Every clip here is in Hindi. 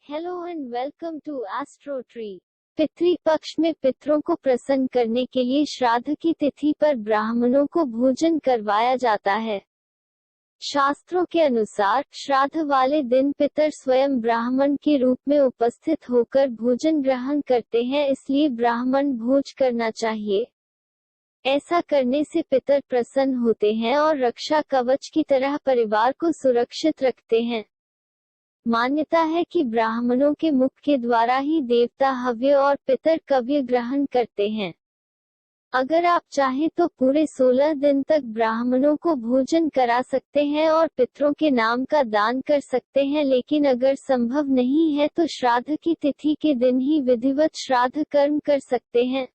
Hello and welcome to Astro Tree. Pitru Paksha में पितरों को प्रसन्न करने के लिए श्राद्ध की तिथि पर ब्राह्मणों को भोजन करवाया जाता है। शास्त्रों के अनुसार श्राद्ध वाले दिन पितर स्वयं ब्राह्मण के रूप में उपस्थित होकर भोजन ग्रहण करते हैं, इसलिए ब्राह्मण भोज करना चाहिए। ऐसा करने से पितर प्रसन्न होते हैं और रक्षा कवच की तरह परिवार को सुरक्षित रखते हैं। मान्यता है कि ब्राह्मणों के मुख के द्वारा ही देवता हव्य और पितर कव्य ग्रहण करते हैं। अगर आप चाहें तो पूरे 16 दिन तक ब्राह्मणों को भोजन करा सकते हैं और पितरों के नाम का दान कर सकते हैं, लेकिन अगर संभव नहीं है तो श्राद्ध की तिथि के दिन ही विधिवत श्राद्ध कर्म कर सकते हैं।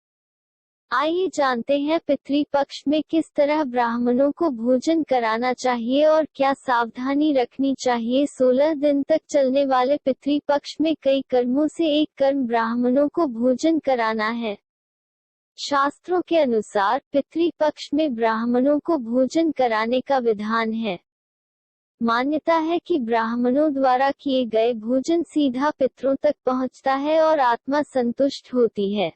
आइए जानते हैं पितृ पक्ष में किस तरह ब्राह्मणों को भोजन कराना चाहिए और क्या सावधानी रखनी चाहिए। 16 दिन तक चलने वाले पितृ पक्ष में कई कर्मों से एक कर्म ब्राह्मणों को भोजन कराना है। शास्त्रों के अनुसार पितृ पक्ष में ब्राह्मणों को भोजन कराने का विधान है। मान्यता है कि ब्राह्मणों द्वारा किए गए भोजन सीधा पितरों तक पहुंचता है और आत्मा संतुष्ट होती है।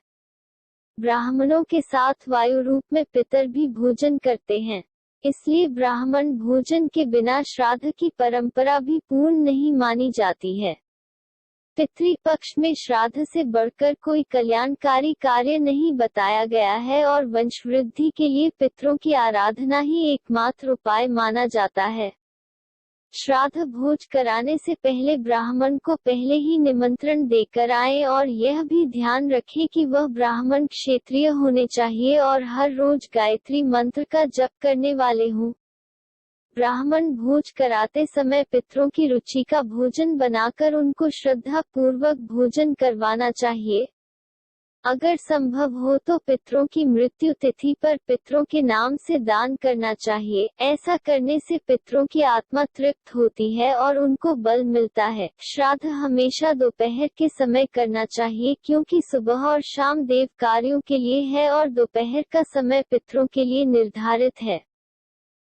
ब्राह्मणों के साथ वायु रूप में पितर भी भोजन करते हैं, इसलिए ब्राह्मण भोजन के बिना श्राद्ध की परंपरा भी पूर्ण नहीं मानी जाती है। पितृ पक्ष में श्राद्ध से बढ़कर कोई कल्याणकारी कार्य नहीं बताया गया है और वंशवृद्धि के लिए पितरों की आराधना ही एकमात्र उपाय माना जाता है। श्राद्ध भोज कराने से पहले ब्राह्मण को पहले ही निमंत्रण देकर आए और यह भी ध्यान रखें कि वह ब्राह्मण क्षेत्रीय होने चाहिए और हर रोज गायत्री मंत्र का जप करने वाले हों। ब्राह्मण भोज कराते समय पितरों की रुचि का भोजन बनाकर उनको श्रद्धा पूर्वक भोजन करवाना चाहिए। अगर संभव हो तो पितरों की मृत्यु तिथि पर पितरों के नाम से दान करना चाहिए। ऐसा करने से पितरों की आत्मा तृप्त होती है और उनको बल मिलता है। श्राद्ध हमेशा दोपहर के समय करना चाहिए, क्योंकि सुबह और शाम देव कार्यों के लिए है और दोपहर का समय पितरों के लिए निर्धारित है।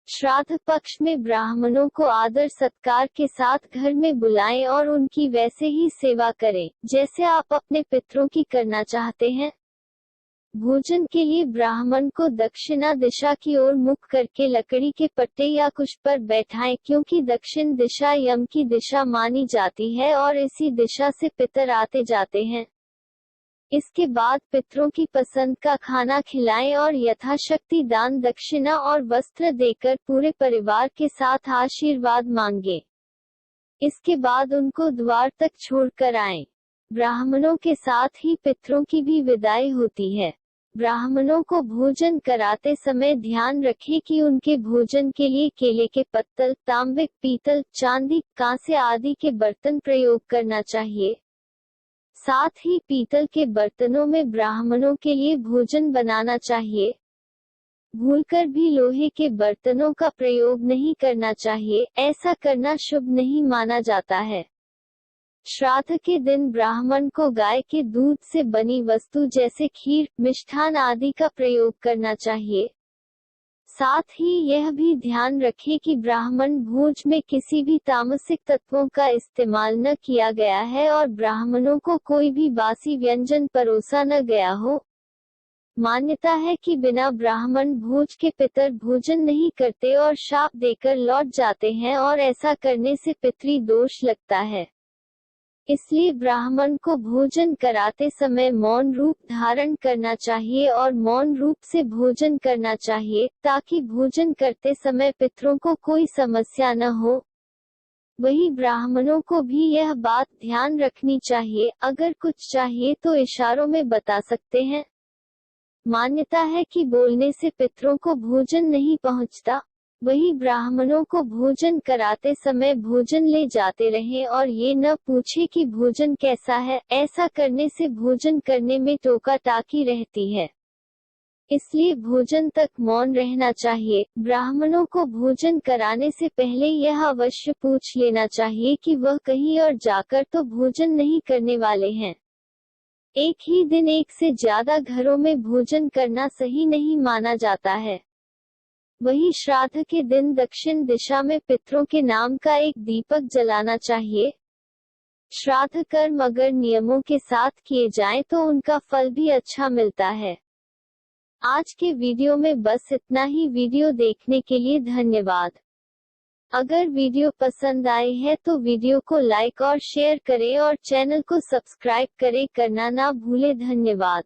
श्राद्ध पक्ष में ब्राह्मणों को आदर सत्कार के साथ घर में बुलाएं और उनकी वैसे ही सेवा करें जैसे आप अपने पितरों की करना चाहते हैं। भोजन के लिए ब्राह्मण को दक्षिणा दिशा की ओर मुख करके लकड़ी के पट्टे या कुछ पर बैठाएं, क्योंकि दक्षिण दिशा यम की दिशा मानी जाती है और इसी दिशा से पितर आते जाते हैं। इसके बाद पितरों की पसंद का खाना खिलाएं और यथाशक्ति दान दक्षिणा और वस्त्र देकर पूरे परिवार के साथ आशीर्वाद मांगे। इसके बाद उनको द्वार तक छोड़कर आएं। ब्राह्मणों के साथ ही पितरों की भी विदाई होती है। ब्राह्मणों को भोजन कराते समय ध्यान रखें कि उनके भोजन के लिए केले के पत्तल, तांबे, पीतल, चांदी, कांसे आदि के बर्तन प्रयोग करना चाहिए। साथ ही पीतल के बर्तनों में ब्राह्मणों के लिए भोजन बनाना चाहिए। भूलकर भी लोहे के बर्तनों का प्रयोग नहीं करना चाहिए, ऐसा करना शुभ नहीं माना जाता है। श्राद्ध के दिन ब्राह्मण को गाय के दूध से बनी वस्तु जैसे खीर, मिष्ठान आदि का प्रयोग करना चाहिए। साथ ही यह भी ध्यान रखें कि ब्राह्मण भोज में किसी भी तामसिक तत्वों का इस्तेमाल न किया गया है और ब्राह्मणों को कोई भी बासी व्यंजन परोसा न गया हो। मान्यता है कि बिना ब्राह्मण भोज के पितर भोजन नहीं करते और शाप देकर लौट जाते हैं और ऐसा करने से पितृ दोष लगता है। इसलिए ब्राह्मण को भोजन कराते समय मौन रूप धारण करना चाहिए और मौन रूप से भोजन करना चाहिए, ताकि भोजन करते समय पितरों को कोई समस्या न हो। वही ब्राह्मणों को भी यह बात ध्यान रखनी चाहिए, अगर कुछ चाहिए तो इशारों में बता सकते हैं। मान्यता है कि बोलने से पितरों को भोजन नहीं पहुंचता। वही ब्राह्मणों को भोजन कराते समय भोजन ले जाते रहें और ये न पूछे कि भोजन कैसा है। ऐसा करने से भोजन करने में टोका टाकी रहती है, इसलिए भोजन तक मौन रहना चाहिए। ब्राह्मणों को भोजन कराने से पहले यह अवश्य पूछ लेना चाहिए कि वह कहीं और जाकर तो भोजन नहीं करने वाले हैं। एक ही दिन एक से ज्यादा घरों में भोजन करना सही नहीं माना जाता है। वही श्राद्ध के दिन दक्षिण दिशा में पितरों के नाम का एक दीपक जलाना चाहिए। श्राद्ध कर्म अगर नियमों के साथ किए जाएं तो उनका फल भी अच्छा मिलता है। आज के वीडियो में बस इतना ही। वीडियो देखने के लिए धन्यवाद। अगर वीडियो पसंद आई है तो वीडियो को लाइक और शेयर करें और चैनल को सब्सक्राइब करना ना भूलें। धन्यवाद।